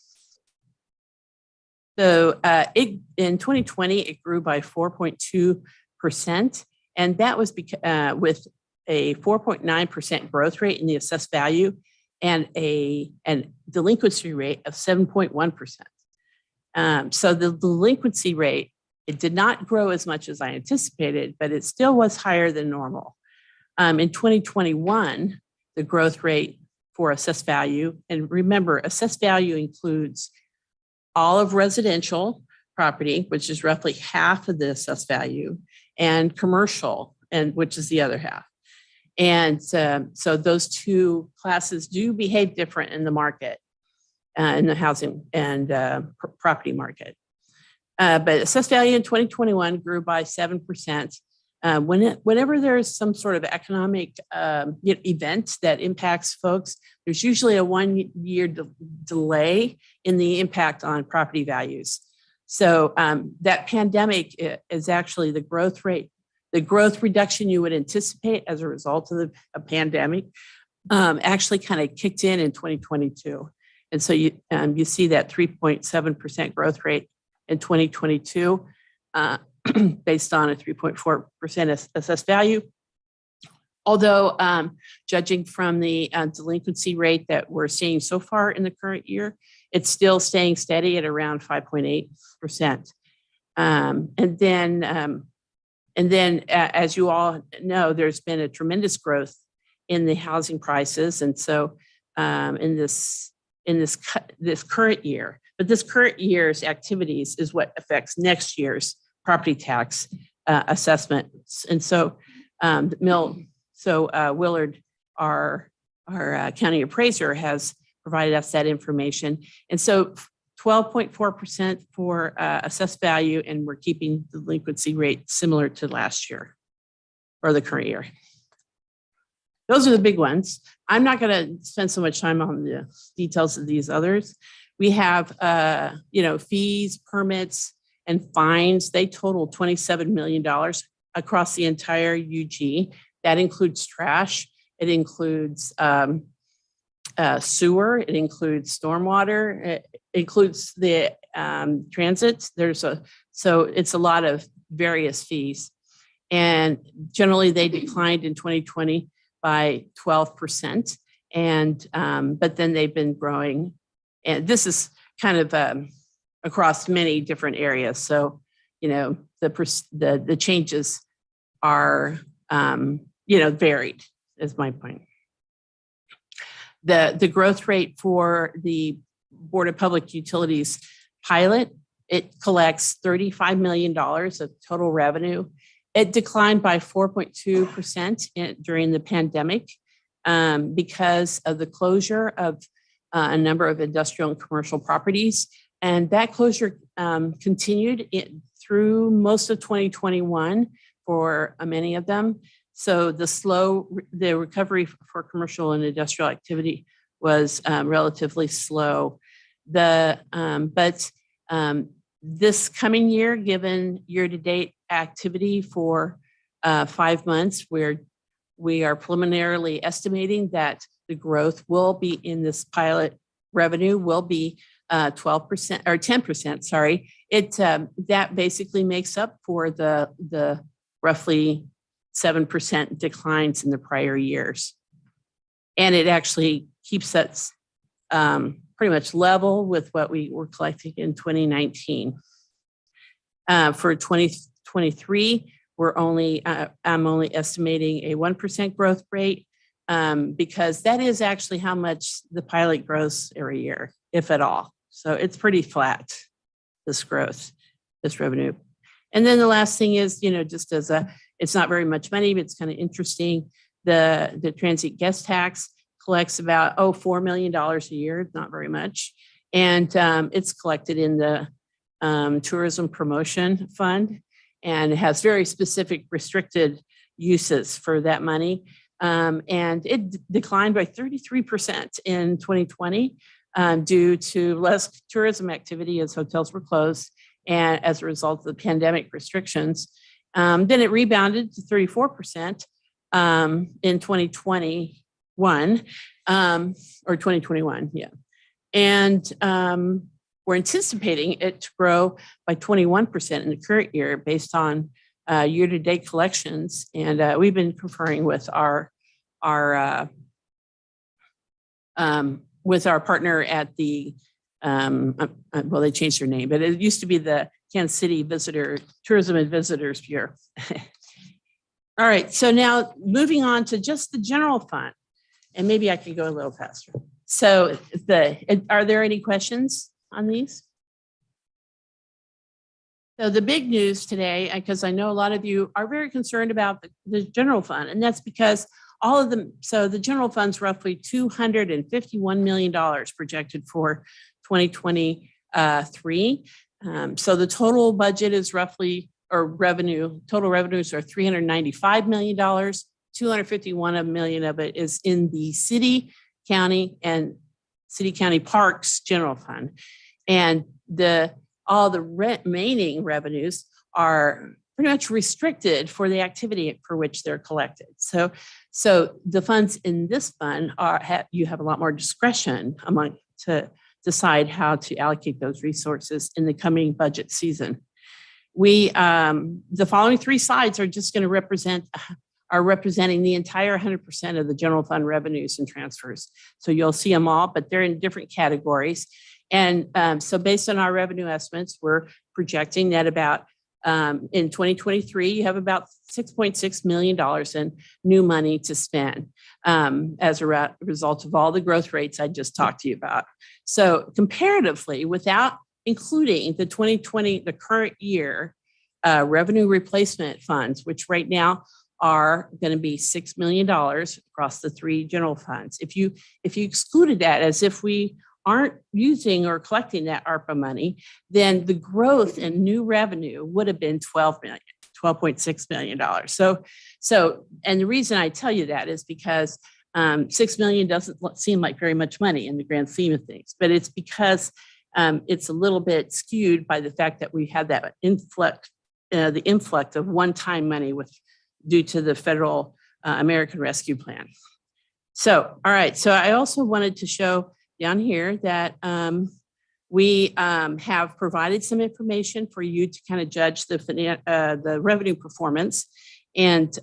So in 2020, it grew by 4.2%, and that was with a 4.9% growth rate in the assessed value and a delinquency rate of 7.1%. So the delinquency rate, it did not grow as much as I anticipated, but it still was higher than normal. In 2021, the growth rate for assessed value, and remember, assessed value includes all of residential property, which is roughly half of the assessed value, and commercial, which is the other half. And so those two classes do behave different in the market, in the housing and property market. But assessed value in 2021 grew by 7%. Whenever there's some sort of economic event that impacts folks, there's usually a 1 year delay in the impact on property values. So that pandemic is actually the growth rate, the growth reduction you would anticipate as a result of the pandemic actually kind of kicked in 2022. And so you see that 3.7% growth rate in 2022 based on a 3.4% assessed value. Although judging from the delinquency rate that we're seeing so far in the current year, it's still staying steady at around 5.8%. And then, as you all know, there's been a tremendous growth in the housing prices, and so in this current year, but this current year's activities is what affects next year's property tax assessments. And so Willard, our county appraiser, has provided us that information. And so 12.4% for assessed value, and we're keeping the delinquency rate similar to last year or the current year. Those are the big ones. I'm not going to spend so much time on the details of these others. We have, fees, permits, and fines. They total $27 million across the entire UG. That includes trash. It includes sewer, it includes stormwater, it includes the transit. So it's a lot of various fees. And generally they declined in 2020 by 12%. And, but then they've been growing. And this is kind of across many different areas. So, you know, the changes are, you know, varied is my point. The growth rate for the Board of Public Utilities pilot, it collects $35 million of total revenue. It declined by 4.2% during the pandemic because of the closure of a number of industrial and commercial properties. And that closure continued through most of 2021 for many of them. So the recovery for commercial and industrial activity was relatively slow. But this coming year, given year-to-date activity for 5 months, where we are preliminarily estimating that the growth will be in this pilot revenue will be 12% or 10%. Sorry, that basically makes up for the roughly 7% declines in the prior years, and it actually keeps us pretty much level with what we were collecting in 2019. For 2023, I'm only estimating a 1% growth rate because that is actually how much the pilot grows every year, if at all. So it's pretty flat, this growth, this revenue. And then the last thing is, you know, just as it's not very much money, but it's kind of interesting. The transient guest tax collects about, $4 million a year, not very much. And it's collected in the Tourism Promotion Fund, and it has very specific restricted uses for that money. And it declined by 33% in 2020 due to less tourism activity as hotels were closed and as a result of the pandemic restrictions. Then it rebounded to 34% in 2021 or 2021, yeah. And we're anticipating it to grow by 21% in the current year based on year-to-date collections. And we've been conferring with our partner at the, well, they changed their name, but it used to be the Kansas City Tourism and Visitors Bureau. All right, so now moving on to just the general fund, and maybe I can go a little faster. So are there any questions on these? So the big news today, because I know a lot of you are very concerned about the general fund, and that's because all of them, so the general fund's roughly $251 million projected for 2023. So the total budget is roughly, or total revenues are $395 million. $251 million of it is in the city, county, and city county parks general fund. And all the remaining revenues are pretty much restricted for the activity for which they're collected. So the funds in this fund you have a lot more discretion to decide how to allocate those resources in the coming budget season. The following 3 slides are just going to representing the entire 100% of the general fund revenues and transfers. So you'll see them all, but they're in different categories. And so based on our revenue estimates, we're projecting that about in 2023, you have about $6.6 million in new money to spend as a result of all the growth rates I just talked to you about. So comparatively, without including the current year revenue replacement funds, which right now are going to be $6 million across the 3 general funds. If you excluded that as if we aren't using or collecting that ARPA money, then the growth in new revenue would have been $12.6 million. So, and the reason I tell you that is because $6 million doesn't seem like very much money in the grand scheme of things, but it's because it's a little bit skewed by the fact that we had that influx of one-time money due to the federal American Rescue Plan. So, all right. So I also wanted to show down here that we have provided some information for you to kind of judge the revenue performance. And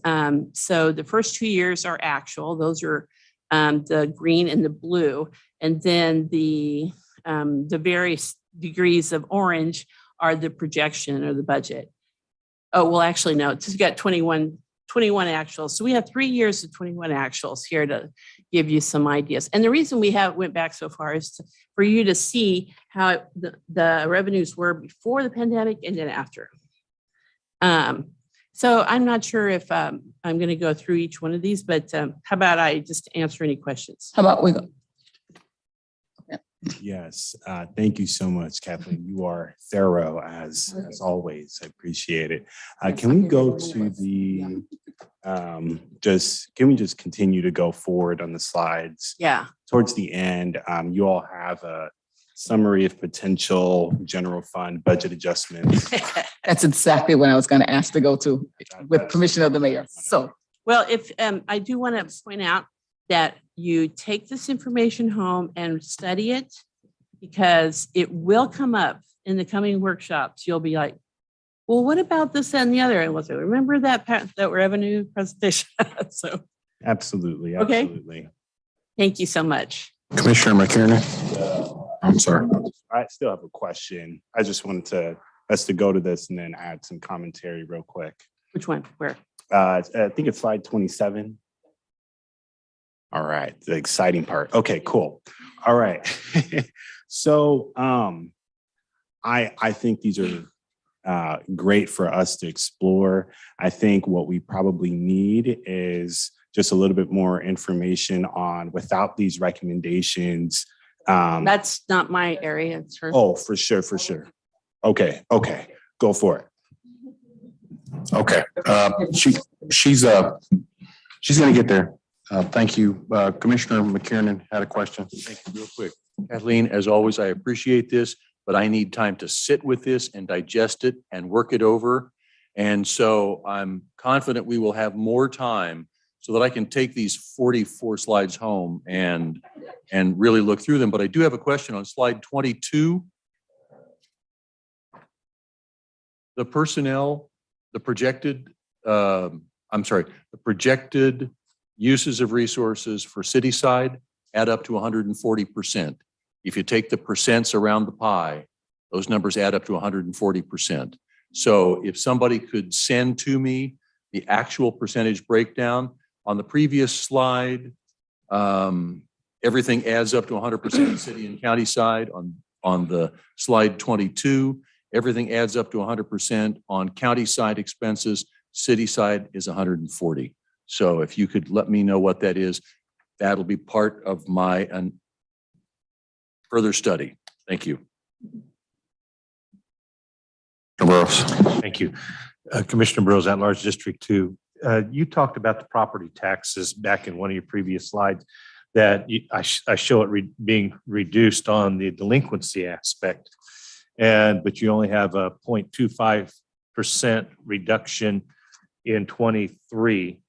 so the first 2 years are actual. Those are the green and the blue. And then the various degrees of orange are the projection or the budget. Oh, well, actually, no, it's got 21 actuals. So we have 3 years of 21 actuals here to give you some ideas. And the reason we went back so far is for you to see how the revenues were before the pandemic and then after. So I'm not sure if I'm going to go through each one of these, but how about I just answer any questions? How about we go? Yes, thank you so much, Kathleen. You are thorough as always. I appreciate it. Can we go to the, can we just continue to go forward on the slides? Yeah. Towards the end, you all have a summary of potential general fund budget adjustments. That's exactly what I was going to ask to go to with permission of the mayor. So Well, if I do want to point out that you take this information home and study it, because it will come up in the coming workshops. You'll be like, well, what about this and the other? And we'll say, remember that revenue presentation? So, Absolutely, Okay. absolutely. thank you so much. Commissioner McKiernan. I'm sorry. I still have a question. I just wanted us to go to this and then add some commentary real quick. Which one? Where? I think it's slide 27. All right, the exciting part. Okay, cool. All right. So I think these are great for us to explore. I think what we probably need is just a little bit more information on, without these recommendations. That's not my area. It's her. Oh, for sure, for sure. Okay, go for it. Okay, she's gonna get there. Thank you. Commissioner McKiernan had a question. Thank you. Real quick. Kathleen, as always, I appreciate this, but I need time to sit with this and digest it and work it over. And so I'm confident we will have more time so that I can take these 44 slides home and really look through them. But I do have a question on slide 22. The personnel, the projected uses of resources for city side add up to 140%. If you take the percents around the pie, those numbers add up to 140%. So if somebody could send to me the actual percentage breakdown on the previous slide, everything adds up to 100% city and county side. On the slide 22, everything adds up to 100% on county side expenses. City side is 140. So if you could let me know what that is, that'll be part of my further study. Thank you. Thank you. Commissioner Burrows, at large District 2. You talked about the property taxes back in one of your previous slides that I show it being reduced on the delinquency aspect. But you only have a 0.25% reduction in 23.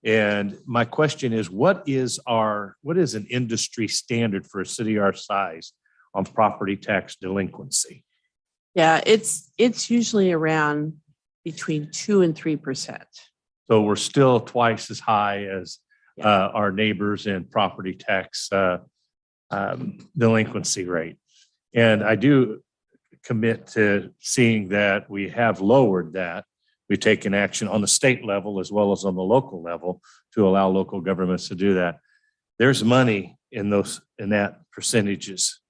And my question is, what is an industry standard for a city our size on property tax delinquency? Yeah, it's usually around between 2 and 3%. So we're still twice as high as our neighbors in property tax delinquency rate. And I do commit to seeing that we have lowered that. We've taken action on the state level as well as on the local level to allow local governments to do that. There's money in that percentages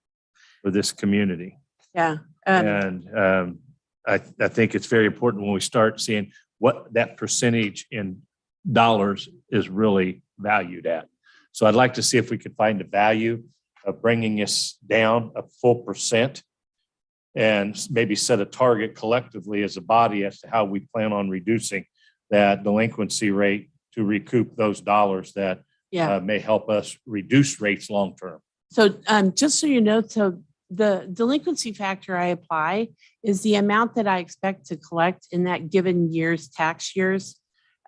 for this community. Yeah. And I think it's very important when we start seeing what that percentage in dollars is really valued at. So I'd like to see if we could find the value of bringing us down a full percent and maybe set a target collectively as a body as to how we plan on reducing that delinquency rate to recoup those dollars that may help us reduce rates long term. So just so you know, so the delinquency factor I apply is the amount that I expect to collect in that given year's tax year's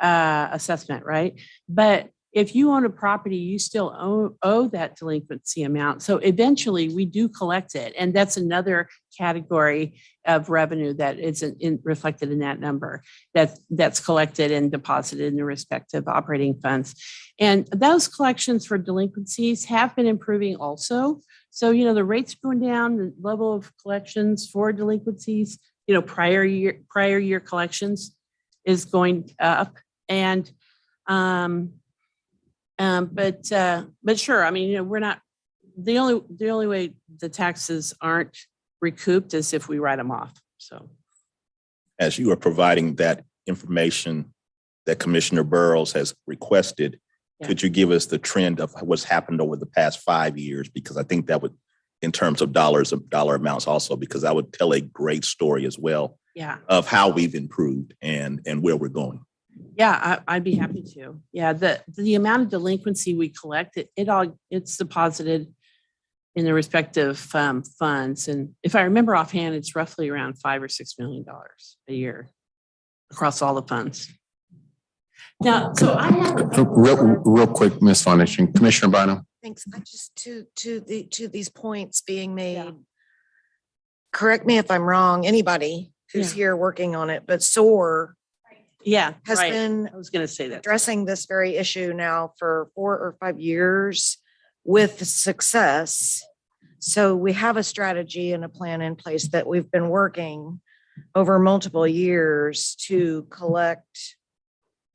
assessment, right? But if you own a property, you still owe that delinquency amount. So eventually we do collect it. And that's another category of revenue that isn't reflected in that number that's collected and deposited in the respective operating funds. And those collections for delinquencies have been improving also. So, the rates going down, the level of collections for delinquencies, prior year collections is going up. And, but sure, I mean, we're not, the only way the taxes aren't recouped is if we write them off. So. As you are providing that information that Commissioner Burrows has requested, Yeah. could you give us the trend of what's happened over the past 5 years? Because I think that would, in terms of dollar amounts also, because that would tell a great story as well Yeah. of how we've improved and where we're going. Yeah, I'd be happy to. Yeah, the amount of delinquency we collect, it's deposited in the respective funds. And if I remember offhand, it's roughly around $5 or $6 million a year across all the funds. Now, so I have Real quick, Ms. Foundation, Commissioner Bynum. Thanks. I just, to these points being made, correct me if I'm wrong, anybody who's here working on it, but SOAR has right. been I was going to say that. addressing this very issue now for 4 or 5 years with success. So we have a strategy and a plan in place that we've been working over multiple years to collect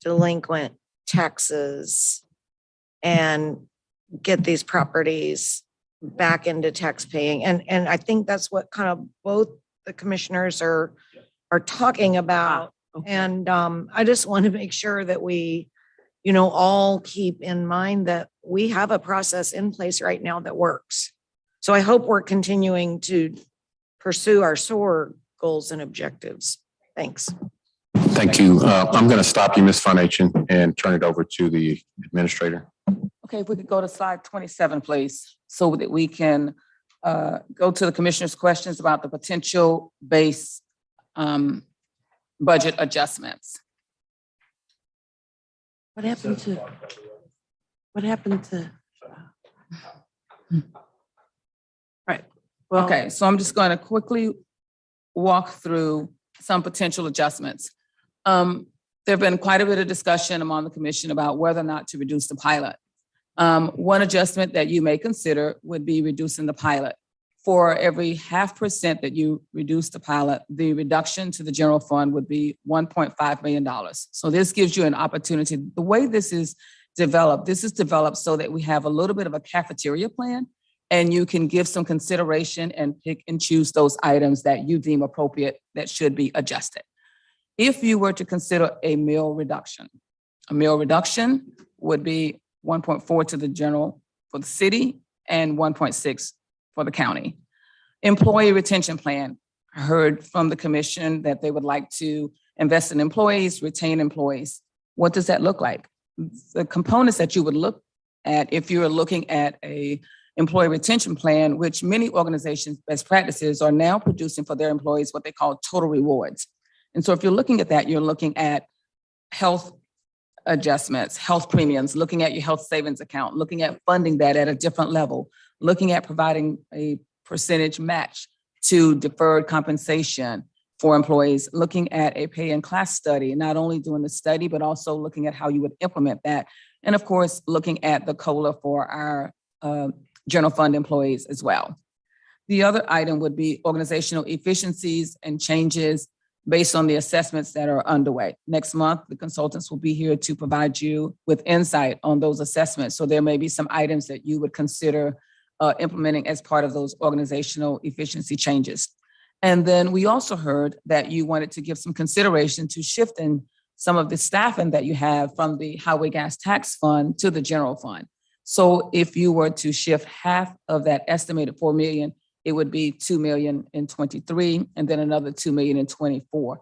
delinquent taxes and get these properties back into tax paying. And I think that's what kind of both the commissioners are talking about. Okay. And I just want to make sure that we, all keep in mind that we have a process in place right now that works. So I hope we're continuing to pursue our SOAR goals and objectives. Thanks. Thank you. I'm going to stop you, Ms. Foundation, and turn it over to the administrator. Okay, if we could go to slide 27, please, so that we can go to the commissioner's questions about the potential base budget adjustments. What happened to? Right. Well, Okay, so I'm just going to quickly walk through some potential adjustments. There have been quite a bit of discussion among the commission about whether or not to reduce the pilot. One adjustment that you may consider would be reducing the pilot. For every 0.5% that you reduce the pilot, the reduction to the general fund would be $1.5 million. So this gives you an opportunity. The way this is developed so that we have a little bit of a cafeteria plan, and you can give some consideration and pick and choose those items that you deem appropriate that should be adjusted. If you were to consider a meal reduction would be 1.4 to the general for the city and 1.6 for the county. Employee retention plan. I heard from the commission that they would like to invest in employees, retain employees. What does that look like? The components that you would look at if you're looking at a employee retention plan, which many organizations, best practices, are now producing for their employees, what they call total rewards. And so if you're looking at that, you're looking at health adjustments, health premiums, looking at your health savings account, looking at funding that at a different level, looking at providing a percentage match to deferred compensation for employees, looking at a pay in class study, not only doing the study, but also looking at how you would implement that. And of course, looking at the COLA for our general fund employees as well. The other item would be organizational efficiencies and changes based on the assessments that are underway. Next month, the consultants will be here to provide you with insight on those assessments. So there may be some items that you would consider implementing as part of those organizational efficiency changes. And then we also heard that you wanted to give some consideration to shifting some of the staffing that you have from the highway gas tax fund to the general fund. So if you were to shift half of that estimated 4 million, it would be 2 million in 23 and then another 2 million in 24.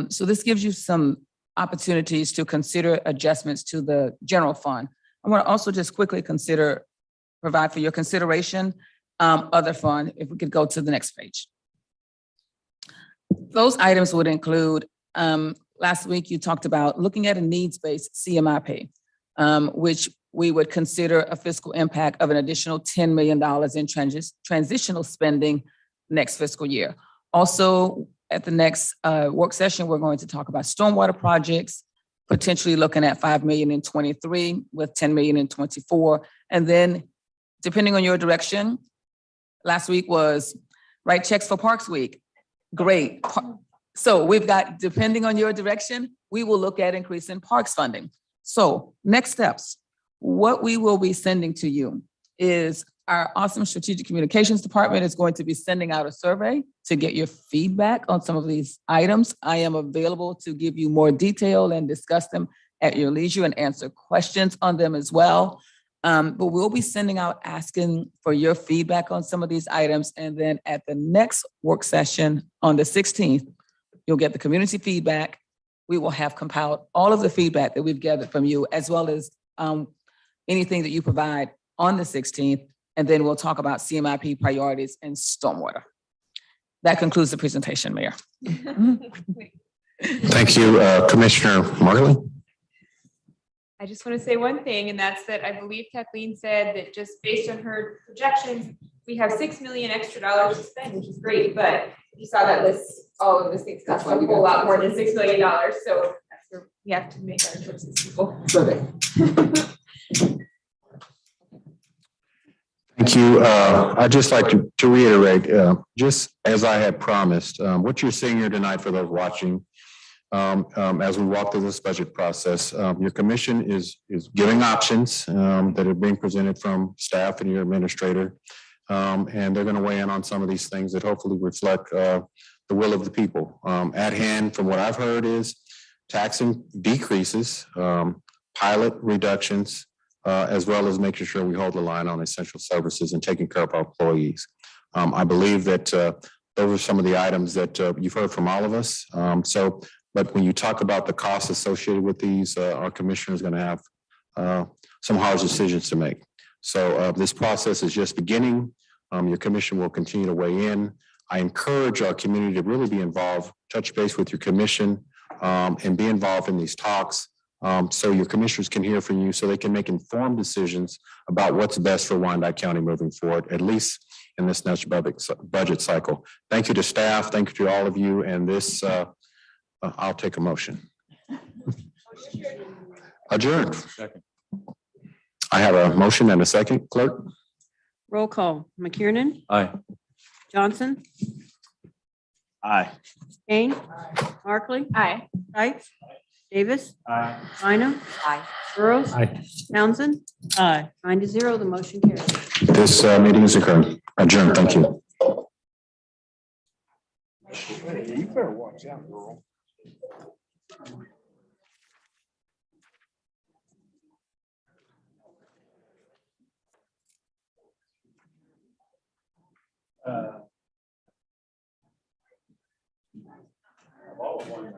So this gives you some opportunities to consider adjustments to the general fund. I want to also just quickly provide for your consideration, other fund, if we could go to the next page. Those items would include, last week you talked about looking at a needs-based CMIP. which we would consider a fiscal impact of an additional $10 million in transitional spending next fiscal year. Also, at the next work session, we're going to talk about stormwater projects, potentially looking at 5 million in 23 with 10 million in 24. And then depending on your direction, last week was write checks for Parks Week. Great. So we've got, depending on your direction, we will look at increasing parks funding. So next steps, what we will be sending to you is our awesome strategic communications department is going to be sending out a survey to get your feedback on some of these items. I am available to give you more detail and discuss them at your leisure and answer questions on them as well. But we'll be sending out asking for your feedback on some of these items. And then at the next work session on the 16th, you'll get the community feedback. We will have compiled all of the feedback that we've gathered from you, as well as anything that you provide on the 16th. And then we'll talk about CMIP priorities and stormwater. That concludes the presentation, Mayor. Thank you, Commissioner Marley. I just want to say one thing, and that's that I believe Kathleen said that just based on her projections, we have $6 million extra dollars to spend, which is great, but you saw that list, all of those things cost a whole lot more than $6 million. So that's where we have to make our choices, people. Thank you. I'd just like to reiterate, just as I had promised, what you're seeing here tonight for those watching, as we walk through this budget process, your commission is giving options that are being presented from staff and your administrator. And they're going to weigh in on some of these things that hopefully reflect the will of the people. At hand, from what I've heard, is taxing decreases, pilot reductions, as well as making sure we hold the line on essential services and taking care of our employees. I believe that those are some of the items that you've heard from all of us. But when you talk about the costs associated with these, our commissioner is going to have some hard decisions to make. So this process is just beginning. Your commission will continue to weigh in. I encourage our community to really be involved, touch base with your commission, and be involved in these talks. So your commissioners can hear from you so they can make informed decisions about what's best for Wyandotte County moving forward, at least in this next budget cycle. Thank you to staff. Thank you to all of you. And this, I'll take a motion. Adjourned. I have a motion and a second, clerk. Roll call. McKiernan. Aye. Johnson. Aye. Kane. Markley. Aye. Stites. Davis. Aye. Minor. Aye. Burrows. Aye. Townsend. Aye. 9-0, the motion carries. This meeting is adjourned. Thank you. You better watch out, girl. Of all of them.